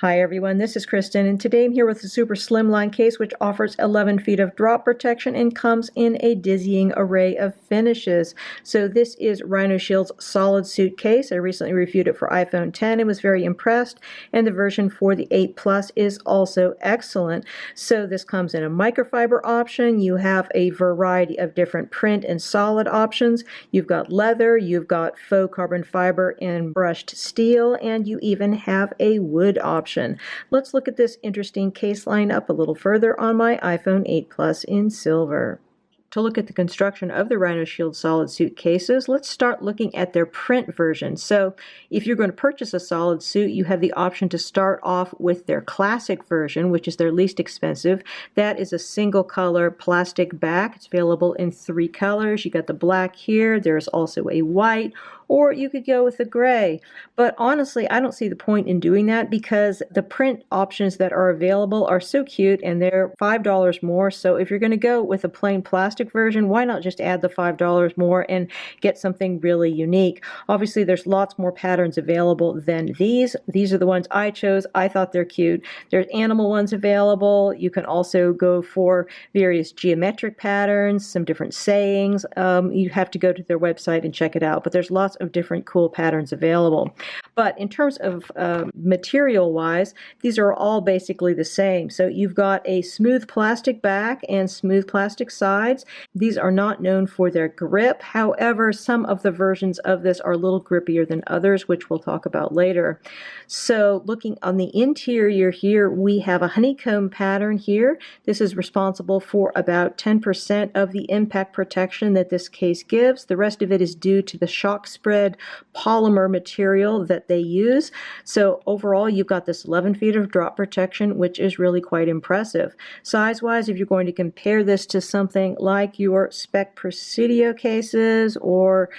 Hi everyone, this is Kristen, and today I'm here with a super slimline case which offers 11 feet of drop protection and comes in a dizzying array of finishes. So this is RhinoShield's SolidSuit case. I recently reviewed it for iPhone 10 and was very impressed, and the version for the 8 Plus is also excellent. So this comes in a microfiber option. You have a variety of different print and solid options. You've got leather, you've got faux carbon fiber and brushed steel, and you even have a wood option. Let's look at this interesting case lineup a little further on my iPhone 8 Plus in silver. To look at the construction of the RhinoShield SolidSuit cases, let's start looking at their print version. So if you're going to purchase a SolidSuit, you have the option to start off with their classic version, which is their least expensive. That is a single color plastic back. It's available in 3 colors. You got the black here. There's also a white, or you could go with the gray. But honestly, I don't see the point in doing that because the print options that are available are so cute and they're $5 more. So if you're going to go with a plain plastic version, why not just add the $5 more and get something really unique? Obviously, there's lots more patterns available than these. These are the ones I chose. I thought they're cute. There's animal ones available. You can also go for various geometric patterns, some different sayings. You have to go to their website and check it out. But there's lots of different cool patterns available. But in terms of material-wise, these are all basically the same. So you've got a smooth plastic back and smooth plastic sides. These are not known for their grip. However, some of the versions of this are a little grippier than others, which we'll talk about later. So looking on the interior here, we have a honeycomb pattern here. This is responsible for about 10% of the impact protection that this case gives. The rest of it is due to the shock spread polymer material that they use. So overall, you've got this 11 feet of drop protection, which is really quite impressive. Size-wise, if you're going to compare this to something like your Spec Presidio cases, or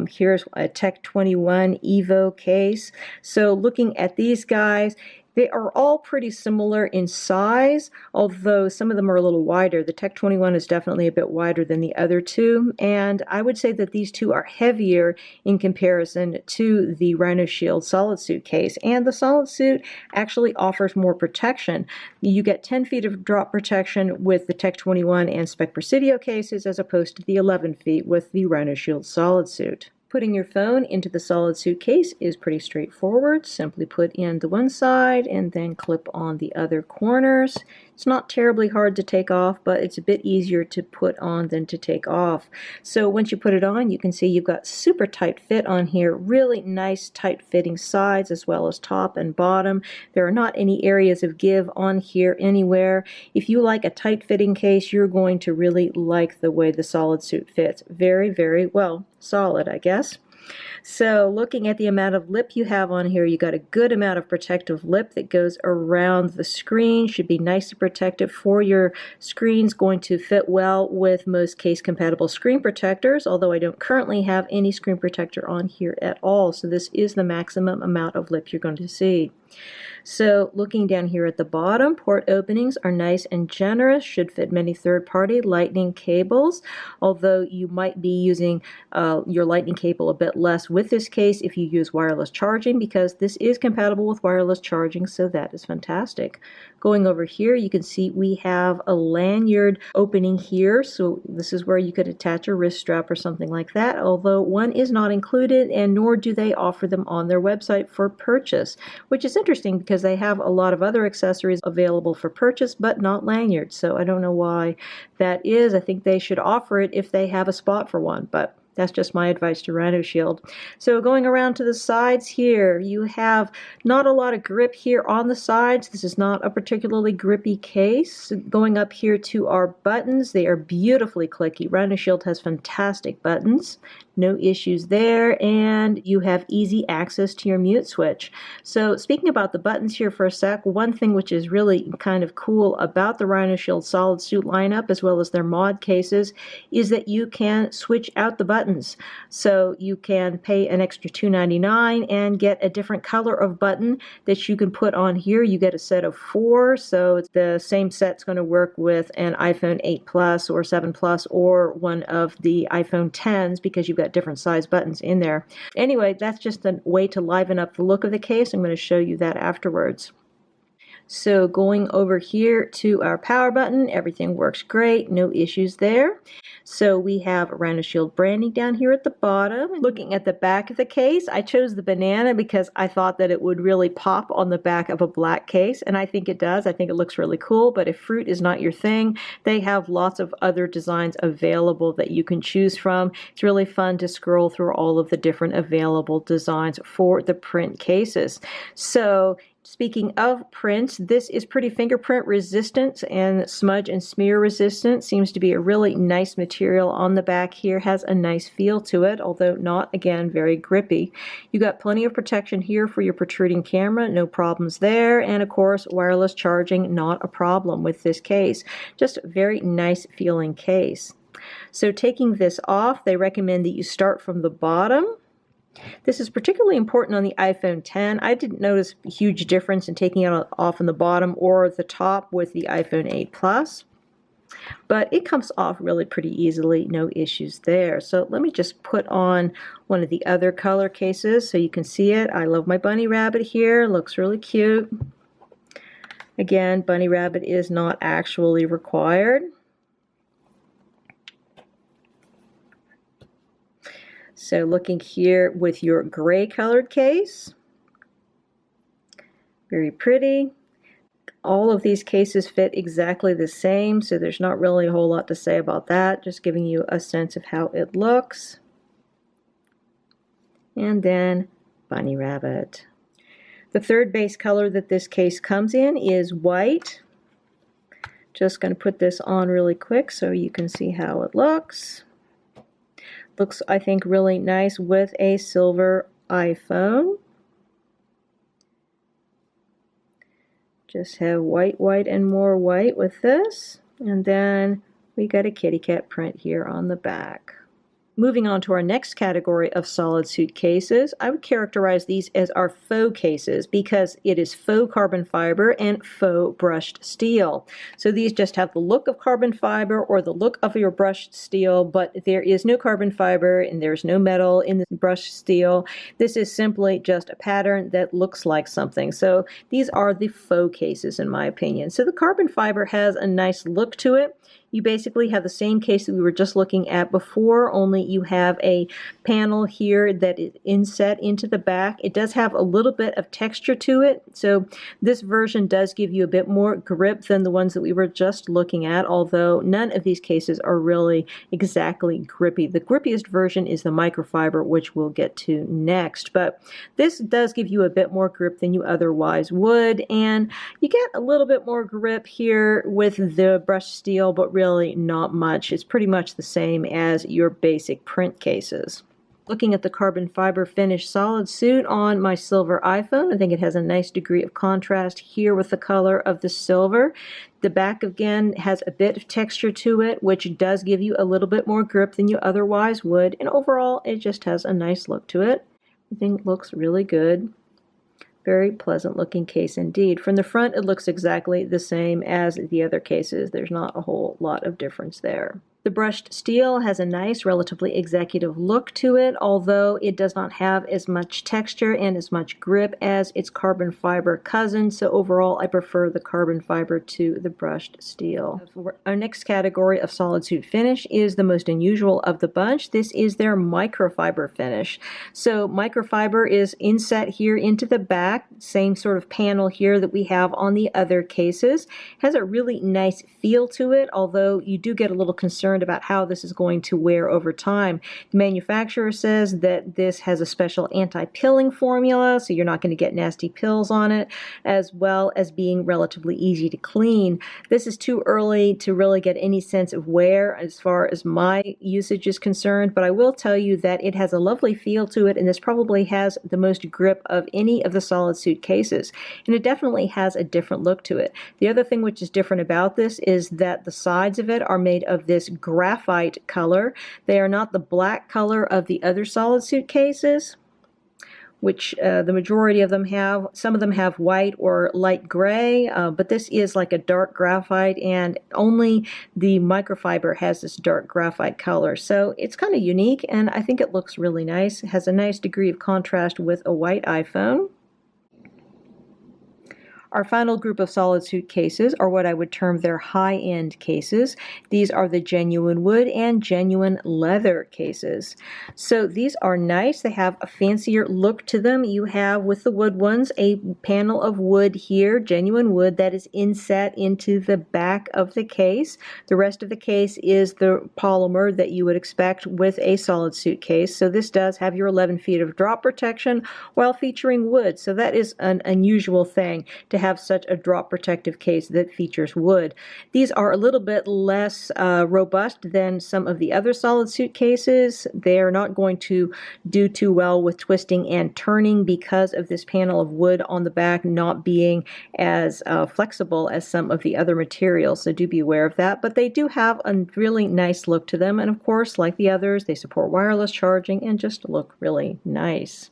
here's a Tech 21 Evo case. So looking at these guys, they are all pretty similar in size, although some of them are a little wider. The Tech 21 is definitely a bit wider than the other two, and I would say that these two are heavier in comparison to the RhinoShield SolidSuit case, and the SolidSuit actually offers more protection. You get 10 feet of drop protection with the Tech 21 and Spec Presidio cases as opposed to the 11 feet with the RhinoShield SolidSuit. Putting your phone into the SolidSuit case is pretty straightforward. Simply put in the one side and then clip on the other corners. It's not terribly hard to take off, but it's a bit easier to put on than to take off. So once you put it on, you can see you've got super tight fit on here, really nice tight fitting sides as well as top and bottom. There are not any areas of give on here anywhere. If you like a tight fitting case, you're going to really like the way the SolidSuit fits. Very, very well. Solid, I guess. So looking at the amount of lip you have on here, you got a good amount of protective lip that goes around the screen. Should be nice and protective for your screens. Going to fit well with most case compatible screen protectors, although I don't currently have any screen protector on here at all. So this is the maximum amount of lip you're going to see. So looking down here at the bottom, port openings are nice and generous, should fit many third-party lightning cables, although you might be using your lightning cable a bit less with this case if you use wireless charging, because this is compatible with wireless charging, so that is fantastic. Going over here, you can see we have a lanyard opening here, so this is where you could attach a wrist strap or something like that, although one is not included, and nor do they offer them on their website for purchase, which is interesting because they have a lot of other accessories available for purchase, but not lanyards. So I don't know why that is. I think they should offer it if they have a spot for one, but that's just my advice to RhinoShield. So going around to the sides here, you have not a lot of grip here on the sides. This is not a particularly grippy case. Going up here to our buttons, they are beautifully clicky. RhinoShield has fantastic buttons. No issues there, and you have easy access to your mute switch. So speaking about the buttons here for a sec, one thing which is really kind of cool about the RhinoShield SolidSuit lineup as well as their mod cases is that you can switch out the buttons. So you can pay an extra $2.99 and get a different color of button that you can put on here. You get a set of 4, so it's the same set's going to work with an iPhone 8 Plus or 7 Plus or one of the iPhone 10s because you've got different size buttons in there. Anyway, that's just a way to liven up the look of the case. I'm going to show you that afterwards. So going over here to our power button, everything works great, no issues there. So we have RhinoShield branding down here at the bottom. Looking at the back of the case, I chose the banana because I thought that it would really pop on the back of a black case, and I think it does. I think it looks really cool, but if fruit is not your thing, they have lots of other designs available that you can choose from. It's really fun to scroll through all of the different available designs for the print cases. So speaking of prints, this is pretty fingerprint resistant and smudge and smear resistant. Seems to be a really nice material on the back here. Has a nice feel to it, although not, again, very grippy. You got plenty of protection here for your protruding camera, no problems there. And of course, wireless charging, not a problem with this case. Just a very nice feeling case. So taking this off, they recommend that you start from the bottom. This is particularly important on the iPhone X. I didn't notice a huge difference in taking it off on the bottom or the top with the iPhone 8 Plus. But it comes off really pretty easily, no issues there. So let me just put on one of the other color cases so you can see it. I love my bunny rabbit here, looks really cute. Again, bunny rabbit is not actually required. So looking here with your gray colored case, very pretty. All of these cases fit exactly the same, so there's not really a whole lot to say about that, just giving you a sense of how it looks. And then bunny rabbit. The third base color that this case comes in is white. Just going to put this on really quick so you can see how it looks. Looks, I think, really nice with a silver iPhone. Just have white, white, and more white with this. And then we got a kitty cat print here on the back. Moving on to our next category of solid suit cases, I would characterize these as our faux cases because it is faux carbon fiber and faux brushed steel. So these just have the look of carbon fiber or the look of your brushed steel, but there is no carbon fiber and there's no metal in the brushed steel. This is simply just a pattern that looks like something. So these are the faux cases in my opinion. So the carbon fiber has a nice look to it. You basically have the same case that we were just looking at before, only you have a panel here that is inset into the back. It does have a little bit of texture to it, so this version does give you a bit more grip than the ones that we were just looking at, although none of these cases are really exactly grippy. The grippiest version is the microfiber, which we'll get to next, but this does give you a bit more grip than you otherwise would, and you get a little bit more grip here with the brushed steel, but really not much. It's pretty much the same as your basic print cases. Looking at the carbon fiber finish solid suit on my silver iPhone, I think it has a nice degree of contrast here with the color of the silver. The back again has a bit of texture to it, which does give you a little bit more grip than you otherwise would, and overall it just has a nice look to it. I think it looks really good. Very pleasant looking case indeed. From the front, it looks exactly the same as the other cases. There's not a whole lot of difference there. The brushed steel has a nice, relatively executive look to it, although it does not have as much texture and as much grip as its carbon fiber cousin, so overall I prefer the carbon fiber to the brushed steel. Our next category of solid suit finish is the most unusual of the bunch. This is their microfiber finish. So microfiber is inset here into the back, same sort of panel here that we have on the other cases. Has a really nice feel to it, although you do get a little concerned about how this is going to wear over time. The manufacturer says that this has a special anti-pilling formula, so you're not going to get nasty pills on it, as well as being relatively easy to clean. This is too early to really get any sense of wear as far as my usage is concerned, but I will tell you that it has a lovely feel to it, and this probably has the most grip of any of the solid suit cases, and it definitely has a different look to it. The other thing which is different about this is that the sides of it are made of this graphite color. They are not the black color of the other solid suit cases, which the majority of them have. Some of them have white or light gray, but this is like a dark graphite, and only the microfiber has this dark graphite color. So it's kind of unique, and I think it looks really nice. It has a nice degree of contrast with a white iPhone. Our final group of solid suit cases are what I would term their high-end cases. These are the genuine wood and genuine leather cases. So these are nice. They have a fancier look to them. You have, with the wood ones, a panel of wood here, genuine wood, that is inset into the back of the case. The rest of the case is the polymer that you would expect with a solid suit case. So this does have your 11 feet of drop protection while featuring wood. So that is an unusual thing to have such a drop protective case that features wood. These are a little bit less robust than some of the other solid suit cases. They are not going to do too well with twisting and turning because of this panel of wood on the back not being as flexible as some of the other materials, so do be aware of that. But they do have a really nice look to them, and of course, like the others, they support wireless charging and just look really nice.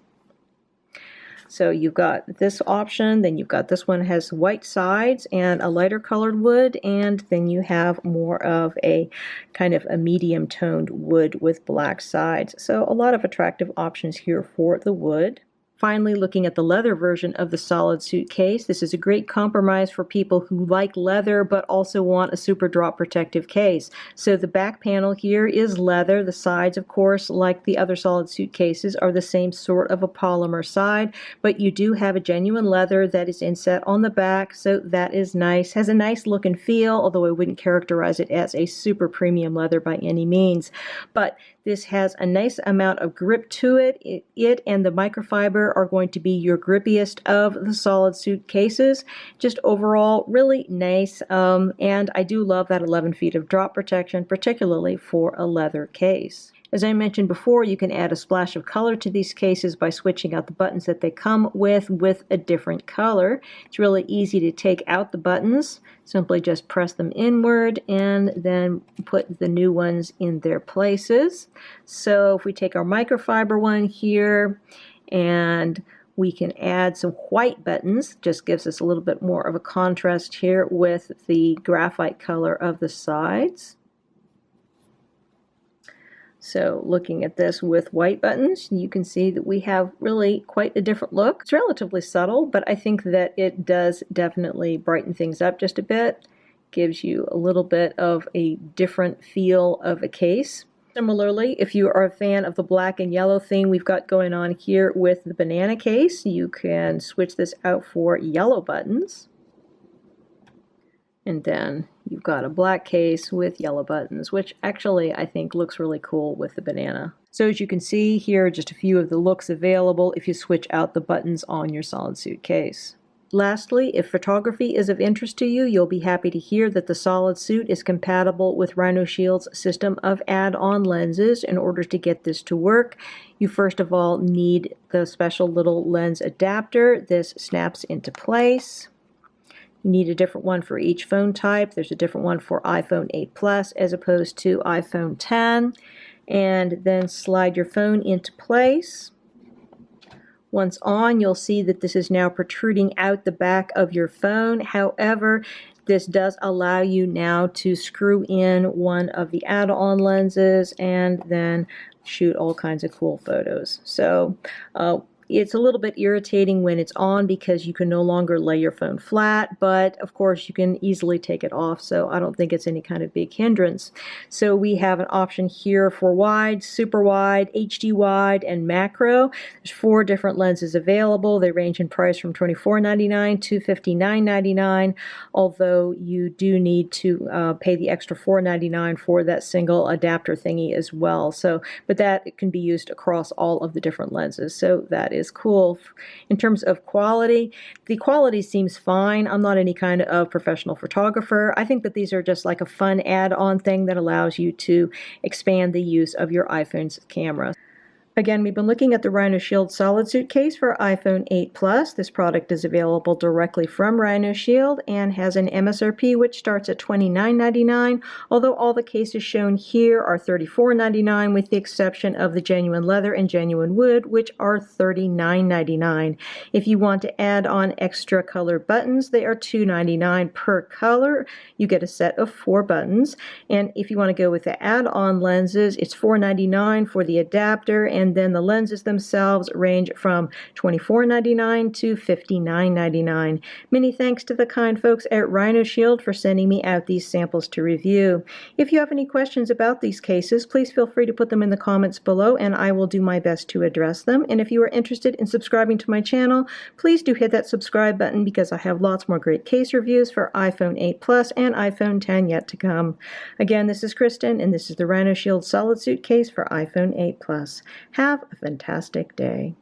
So you've got this option, then you've got this one has white sides and a lighter colored wood, and then you have more of a kind of a medium toned wood with black sides. So a lot of attractive options here for the wood. Finally, looking at the leather version of the solid suit case, this is a great compromise for people who like leather but also want a super drop protective case. So the back panel here is leather. The sides, of course, like the other solid suit cases, are the same sort of a polymer side, but you do have a genuine leather that is inset on the back, so that is nice. Has a nice look and feel, although I wouldn't characterize it as a super premium leather by any means. But this has a nice amount of grip to it. It and the microfiber are going to be your grippiest of the solid suit cases. Just overall really nice, and I do love that 11 feet of drop protection, particularly for a leather case. As I mentioned before, you can add a splash of color to these cases by switching out the buttons that they come with a different color. It's really easy to take out the buttons. Simply just press them inward and then put the new ones in their places. So if we take our microfiber one here and we can add some white buttons, just gives us a little bit more of a contrast here with the graphite color of the sides. So looking at this with white buttons, you can see that we have really quite a different look. It's relatively subtle, but I think that it does definitely brighten things up just a bit. Gives you a little bit of a different feel of a case. Similarly, if you are a fan of the black and yellow theme we've got going on here with the banana case, you can switch this out for yellow buttons. And then you've got a black case with yellow buttons, which actually I think looks really cool with the banana. So as you can see here, just a few of the looks available if you switch out the buttons on your solid suit case. Lastly, if photography is of interest to you, you'll be happy to hear that the solid suit is compatible with RhinoShield's system of add-on lenses. In order to get this to work, you first of all need the special little lens adapter. This snaps into place. You need a different one for each phone type. There's a different one for iPhone 8 Plus as opposed to iPhone 10. And then slide your phone into place. Once on, you'll see that this is now protruding out the back of your phone. However, this does allow you now to screw in one of the add-on lenses and then shoot all kinds of cool photos. So it's a little bit irritating when it's on because you can no longer lay your phone flat, but of course you can easily take it off, so I don't think it's any kind of big hindrance. So we have an option here for wide, super wide, HD wide, and macro. There's 4 different lenses available. They range in price from $24.99 to $59.99, although you do need to pay the extra $4.99 for that single adapter thingy as well. So, but that can be used across all of the different lenses, so that is cool. In terms of quality, the quality seems fine. I'm not any kind of professional photographer. I think that these are just like a fun add-on thing that allows you to expand the use of your iPhone's camera. Again, we've been looking at the RhinoShield SolidSuit case for iPhone 8 Plus. This product is available directly from RhinoShield and has an MSRP which starts at $29.99, although all the cases shown here are $34.99 with the exception of the genuine leather and genuine wood, which are $39.99. If you want to add on extra color buttons, they are $2.99 per color. You get a set of 4 buttons, and if you want to go with the add-on lenses, it's $4.99 for the adapter and and then the lenses themselves range from $24.99 to $59.99. Many thanks to the kind folks at RhinoShield for sending me out these samples to review. If you have any questions about these cases, please feel free to put them in the comments below and I will do my best to address them. And if you are interested in subscribing to my channel, please do hit that subscribe button because I have lots more great case reviews for iPhone 8 Plus and iPhone 10 yet to come. Again, this is Kristen and this is the RhinoShield SolidSuit case for iPhone 8 Plus. Have a fantastic day.